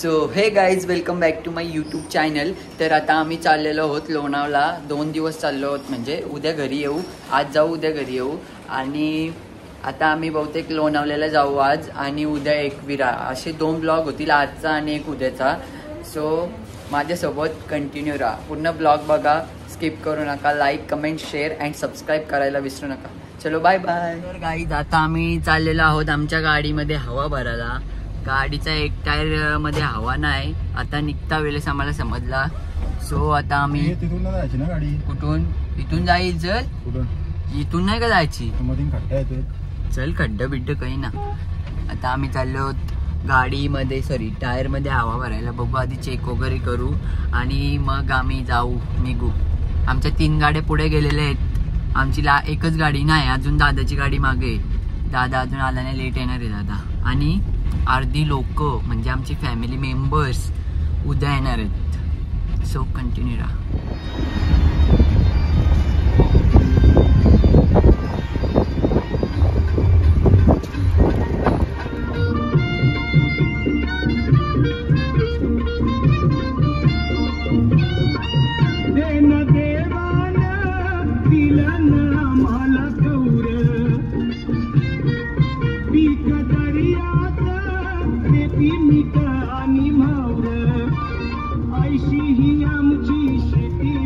So hey guys welcome back to my YouTube channel. तर आता आम्ही चाललेलो आहोत लोणावळा. 2 दिवस चाललो आहोत, म्हणजे उद्या घरी येऊ, आज जाऊ, उद्या घरी येऊ. आणि आता आम्ही बहुतेक लोणावळ्याला जाऊ आज आणि उद्या एकविरा. असे 2 ब्लॉग होतील, आजचा आणि एक उद्याचा. सो माझ्यासोबत कंटिन्यू राहा, पूर्ण ब्लॉग बघा, स्किप करू नका. Like, comment, share and subscribe करायला विसरू नका. चलो बाय बाय. तर गाईज आता आम्ही चाललेलो आहोत आमच्या गाडीमध्ये हवा भरायला. गाडीचा एक टायर मध्ये हवा नाही, आता निघता वेळेस आम्हाला समजला. सो आता आम्ही तिथून जायची ना गाडी. कुठून? इथून जाईल. चल कुठून? इथून नाही का जायची? खड्डा येतो. चल खड्डा बिड्ड काही ना. आता आम्ही चाललो गाडीमध्ये, सॉरी टायर मध्ये हवा भरायला. बघू, आधी चेक वगैरे करू आणि मग आम्ही जाऊ, निघू. आमच्या 3 गाड्या पुढे गेलेल्या आहेत. आमची एकच गाडी नाही, अजून दादाची गाडी मागे. दादा अजून आला नाही, लेट येणार आहे दादा. आणि अर्धी लोक म्हणजे आमची फॅमिली मेंबर्स उद्या येणार आहेत. सो कंटिन्यू राहा.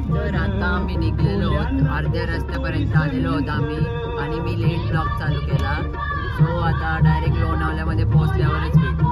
तर आता आम्ही निघलेलो आहोत, अर्ध्या रस्त्यापर्यंत आलेलो आहोत आम्ही. आणि मी लेट ब्लॉग चालू केला. सो आता डायरेक्ट लोणावळ्यामध्ये पोहोचल्यावरच भेटू.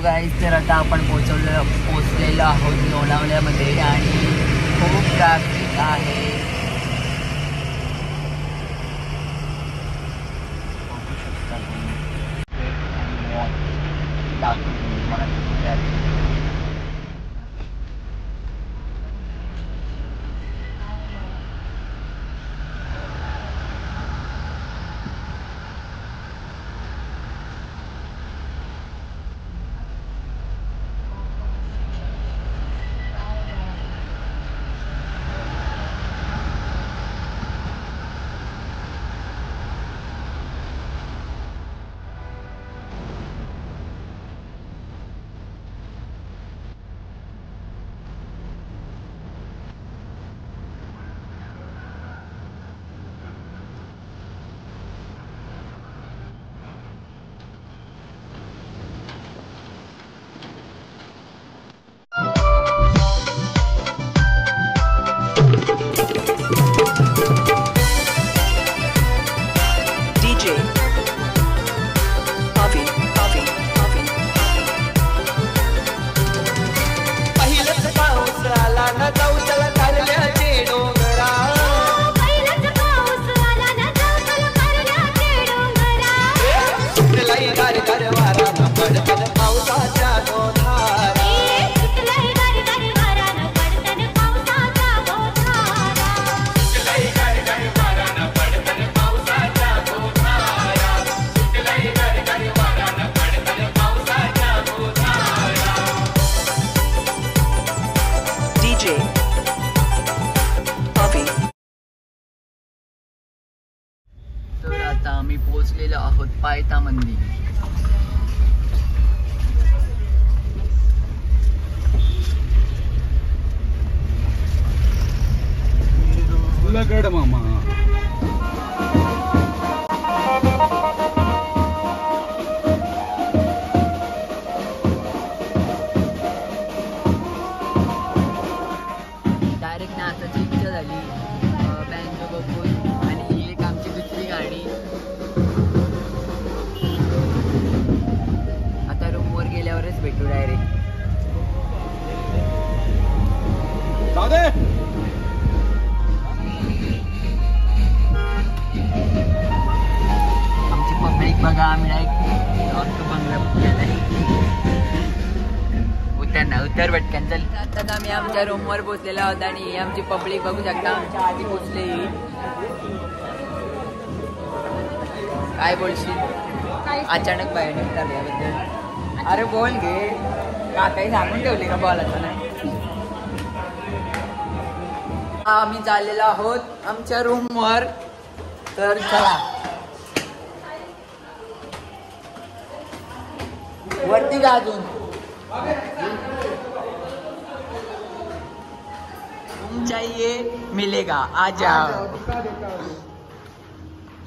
गाईज तर आता आपण पोचलेलो आहोत लोणावळ्यामध्ये आणि खूप ट्रॅफिक आहे. तर आता आम्ही पोहोचलेलो आहोत पायथा मंदिर. लगड मामा. डायरेक्ट नाचाची इच्छा झाली बँजो बघून. आणि एक आमची दुसरी गाडी. आता रूमवर गेल्यावरच भेटू डायरेक्ट. कर पटकन चल. आता आम्ही आमच्या रूमवर पोहोचलेलो आहोत आणि आमची पब्लिक बघू शकता आमच्या आधी पोहोचली. काय बोलशील अचानक बाहेर निघताबद्दल? अरे बोल घे, काही सांगून ठेवले का बोलायचं नाही. आम्ही चाललेलो आहोत आमच्या रूमवर. तर चला वरती जा अजून. रूम चाहिए मिलेगा आ जाओ.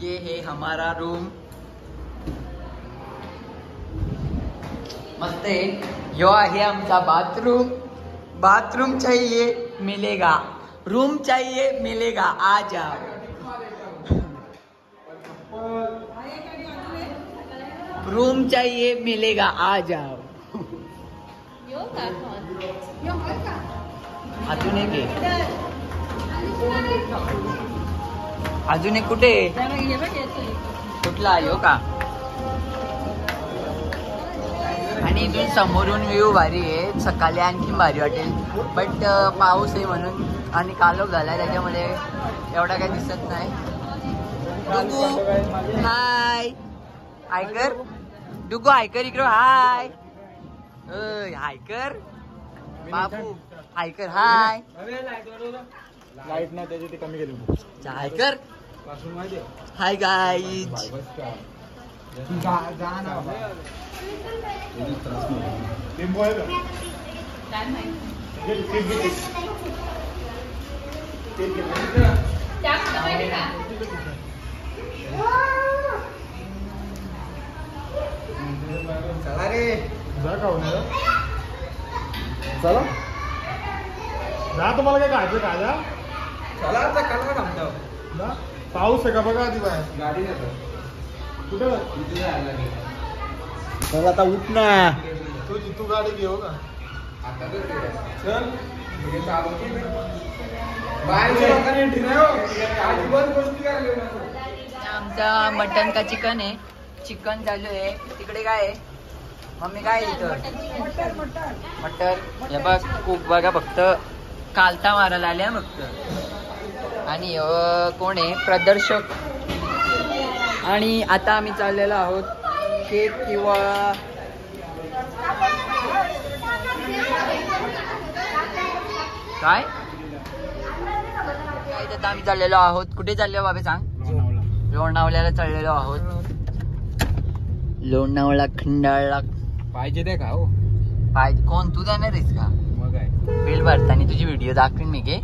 ये है हमारा रूम. मस्त आहे. यो आहे आमचा बाथरूम. बाथरूम चाहिए मिलेगा, रूम चाहिए मिलेगा आ जाओ. रूम चाहिए मिलेगा आ जाओ. अजून एक आहे. अजून एक कुठे? कुठला यो का? आणि इथून समोरून व्ह्यू भारी आहे. सकाळी आणखी भारी वाटेल बट पाऊस आहे म्हणून आणि कालोख झालाय त्याच्यामध्ये एवढा काही दिसत नाही. डुगू हाय हायकर. डुगू हायकर इकडं. हाय हायकर. बाबू हायकर. हाय. लाईट नाही त्याची कमी केली. हायकर. Hi guys. चला रे जा का होणार. चला जा. तुम्हाला काय खायचं का? जा चला. आता काल थांबतो ना. पाऊस आहे का बघा आधी बाहेर. गाडी कुठं इथे जायला लागेल. चल आता उठ ना. तू गाडी घेऊ का आता? चल आमचा मटन का चिकन आहे. चिकन चालू आहे. तिकडे काय आहे मम्मी? काय आहे इथं? मटर. हे बघ खूप बघा फक्त कालता मारायला आल्या फक्त. आणि कोण आहे? प्रदर्शक. आणि आता आम्ही चाललेलो आहोत केक किंवा काय आता आम्ही चाललेलो आहोत. कुठे चाललो बाबा सांग? लोणावळ्याला चाललेलो आहोत. लोणावळा खंडाळा पाहिजे ते का? हो पाहिजे. कोण तू जाणार आहेस का? मग काय बिल भरताना तुझी व्हिडिओ दाखवीन मी. घे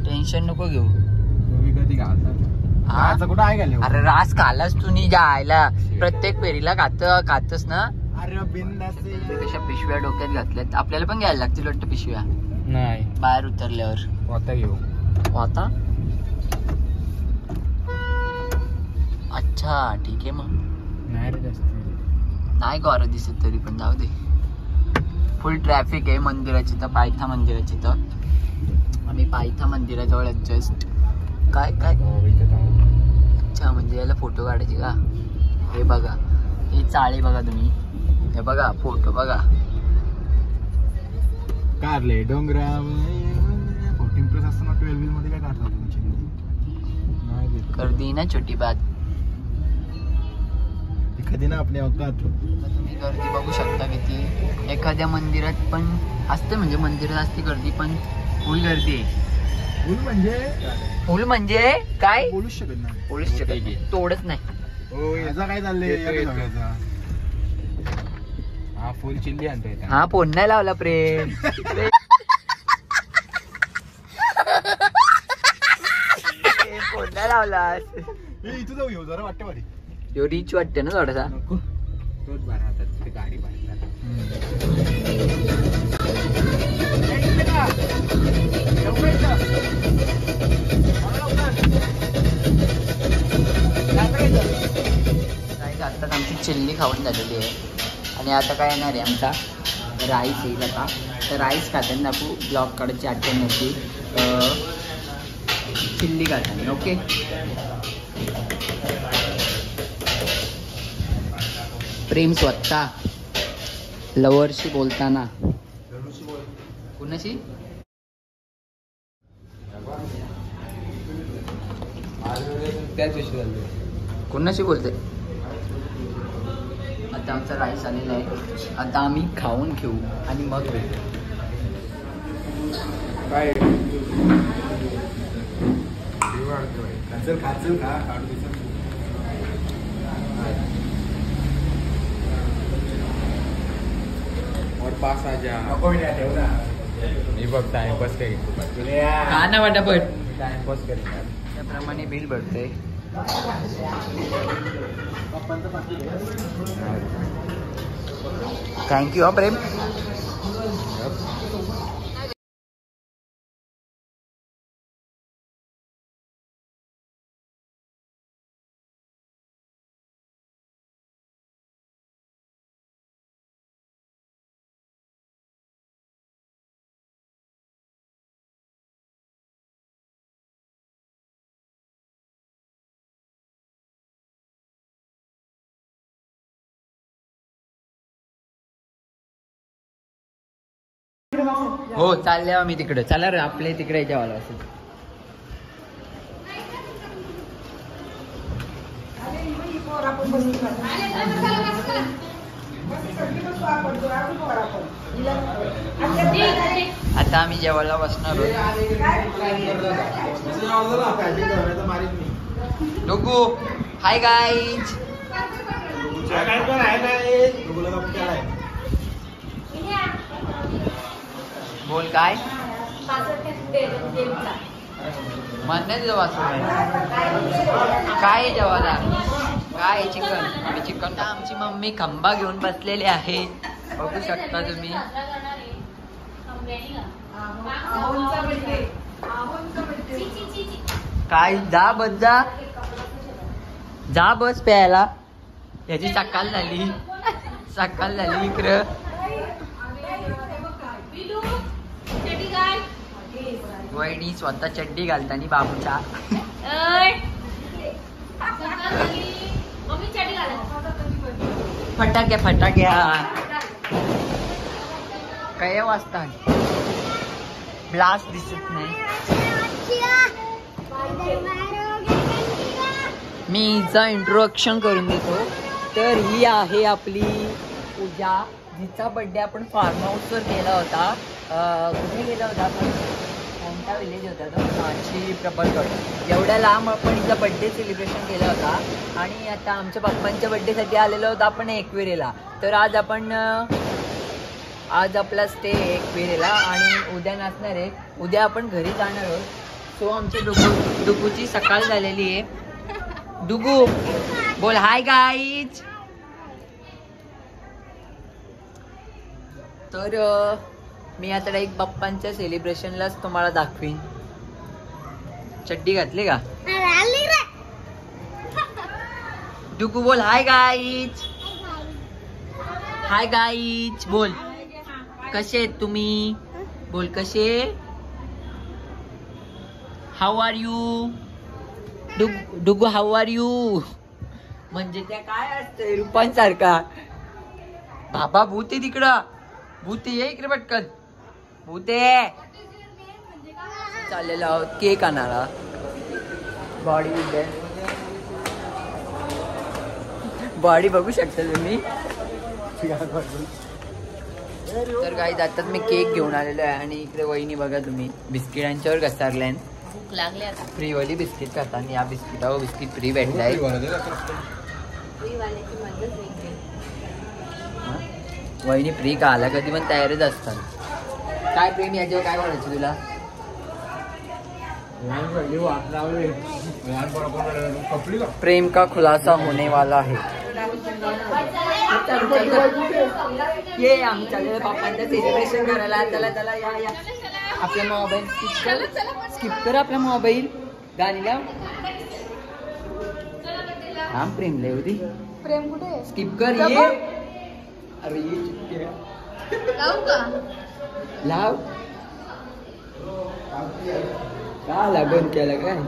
टेन्शन नको घेऊ. तुम्ही कधी घालता कुठं आहे का? अरे रास खालास तू नी जायला प्रत्येक फेरीला खातस ना. अरे बिंदास. कशा पिशव्या डोक्यात घातल्यात. आपल्याला पण घ्यायला लागतील वाटतं पिशव्या. नाही बाहेर उतरल्यावर आता घेऊ. आता अच्छा ठीक आहे. मग नाही रे जास्त नाही गौर दिसत तरी पण जाऊ दे. फुल ट्रॅफिक आहे मंदिराची तर. पायथा मंदिराची तर. आम्ही पायथा मंदिराजवळ जस्ट काय काय. अच्छा म्हणजे याला फोटो काढायचे का? हे बघा हे चाळे बघा तुम्ही. हे बघा फोटो बघा. कारले डोंगरा 14+ असताना 12 मध्ये काय काढता तुमची? कर दी ना छोटी बात. कधी ना आपल्या औकात. तुम्ही गर्दी बघू शकता किती. एखाद्या मंदिरात पण असते म्हणजे मंदिरात असते गर्दी पण फुल गर्दी आहे. फुल म्हणजे काय बोलूच शकत नाही. बोलूच शकत तोडच नाही. हो याचा काय चाललंय? हा फुल चिल्ली आणतोय. हा फोन नाही लावला प्रेम. फोन नाही लावला. इथं जाऊ येऊ जरा वाटतं भारी. यो रिच वाटते ना थोडासा. तोच बारा हातात ते गाडी बाहेर. आता आमची चिल्ली खाऊन झालेली आहे आणि आता काय येणार आहे आमचा राईस येईल. आता तर राईस खाताना दाखवू. ब्लॉग काढायची आठवण नव्हती. चिल्ली खाताना ओके. प्रेम स्वतः लवर्सशी बोलताना कुणाशी त्याच विषयी कुणाशी बोलते. आता आमचा राईस आलेला आहे. आता आम्ही खाऊन घेऊ आणि मग भेटू. काय और पास आ जा. मी बघ टाइमपास काही हा ना वाटापट टाइमपास करेन. त्याप्रमाणे बिल भरते. थँक्यू हा प्रेम. हो चालले आम्ही तिकडे. चला रे आपले तिकडे जेवायला असेल. आता आम्ही जेवायला बसणार आहोत. डोगू हाय गाईज. बोल काय म्हणण्यात वाचून काय जेवायला काय चिकन. आम्ही चिकन. आमची मम्मी खंबा घेऊन बसलेली आहे बघू शकता तुम्ही. काय जा बस जा बस प्यायला. याची सकाळ झाली इकडं. वहिनी स्वतः चड्डी घालतानी बाबूच्या. फटाक्या काय वाजता ब्लास्ट दिसत नाही. मी हिचा इंट्रोडक्शन करून देतो. तर ही आहे आपली पूजा, जिचा बर्थडे आपण फार्म हाऊसवर केला होता. कुठे गेला होता आपण, कोणता विलेज होता तो, माची प्रबलगड. एवढ्या लांब आपण हिचा बर्थडे सेलिब्रेशन केला होता. आणि आता आमच्या पप्पांच्या बर्थडेसाठी आलेलो होतो आपण एकविरेला. तर आज आपला स्टे एकविरेला आणि उद्या नसणार आहे. उद्या आपण घरी जाणार आहोत. सो आमच्या डुगूची सकाळ झालेली आहे. डुगू बोल हाय गाईज. तर मी आता एक बाप्पांच्या सेलिब्रेशनलाच तुम्हाला दाखवीन. चड्डी घातली का डुगू. बोल हाय गाईज. हाय गाईज बोल. कसे तुम्ही बोल कसे. हाऊ आर यू डुगू हाऊ आर यू. म्हणजे त्या काय असतंय रूपांसारखा. बाबा भूते तिकडं. भूते ये इकडे पटकन. भूते चाललेलो आहोत केक आणायला. बॉडी बघू शकता तुम्ही. तर काही जातात मी केक घेऊन आलेलो आहे. आणि इकडे वहिनी बघा तुम्ही बिस्किटांच्यावर घसरल्यान. भूक लागली आता. फ्रीवाली बिस्किट खाताना या बिस्किटावर बिस्किट फ्री भेटलाय. वहिनी फ्री का आला कधी पण तयारच असतात. काय प्रेम याच्यावर काय बोलायचं तुला. प्रेम का खुलासा होने वाला है. ये आम्ही चाललेलो बाप्पांचं सेलिब्रेशन करायला. चला या. आपला मोबाईल स्किप कर. आपला मोबाईल गाणी लाव. हा प्रेम लय होती. प्रेम कुठे स्किप कर. ये अरे ये लावू का लाव. का लागून केला काय.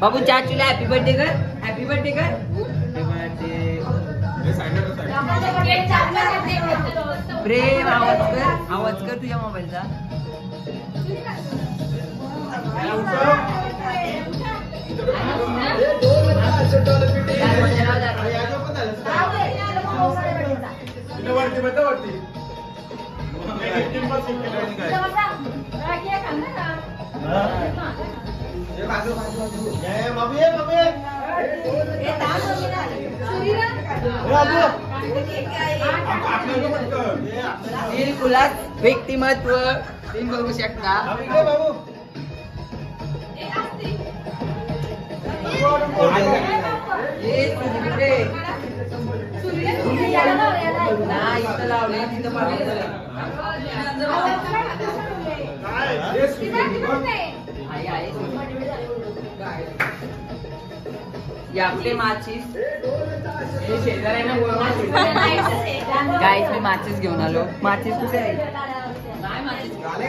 बाबू चाचूला हॅपी बर्थडे कर. हॅपी बर्थडे कर. प्रेम आवाज कर तुझ्या मोबाईलचा. व्यक्तिमत्व तुम्ही बघू शकता. आपले माचीस गाईस मी माचीस घेऊन आलो. माचीस कुठे आहे?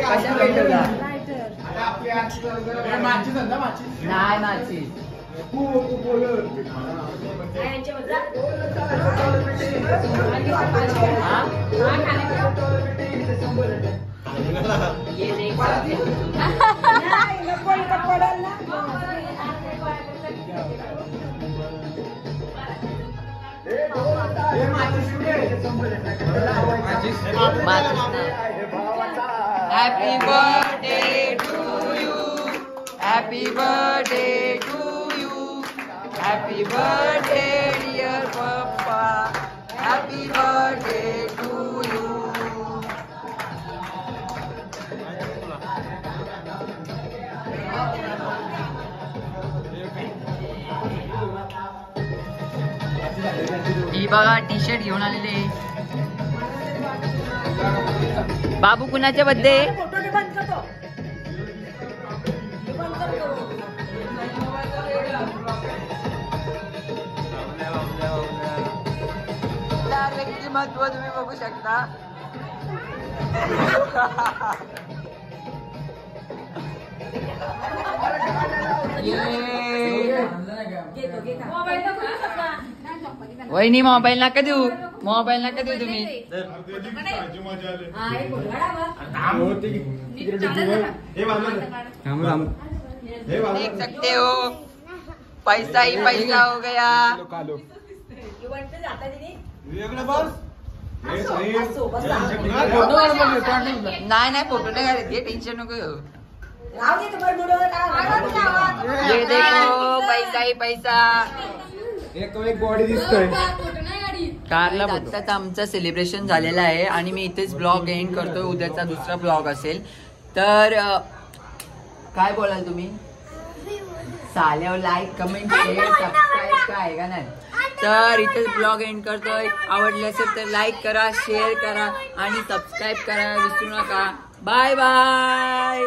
कशा भेटवला? नाही माचीस. Happy birthday to you. Happy birthday to you. Happy birthday dear Papa. Happy birthday to you. ही बघा टी शर्ट घेऊन आलेले. बाबू कुणाच्या बर्थडे? व्यक्तिमत्व तुम्ही बघू शकता. वहिनी मोबाईल नका देऊ. मोबाईल नका देऊ तुम्ही. देख सकते हो पैसा ही पैसा हो गया. नाही नाही फोटो नाही घालत. टेन्शन नको घेऊ. ये देखो पैसा ही पैसा. एक बॉडी दिसतोय. कारला आत्ताच आमचं सेलिब्रेशन झालेलं आहे आणि मी इथेच ब्लॉग एंड करतोय. उद्याचा दुसरा ब्लॉग असेल तर काय बोलाल तुम्ही? चाल्यावर लाईक कमेंट शेअर सबस्क्राईब काय का नाही. तर इथेच ब्लॉग एंड करतोय. आवडले असेल तर लाईक करा, शेअर करा आणि सबस्क्राईब करा विसरू नका. Bye bye.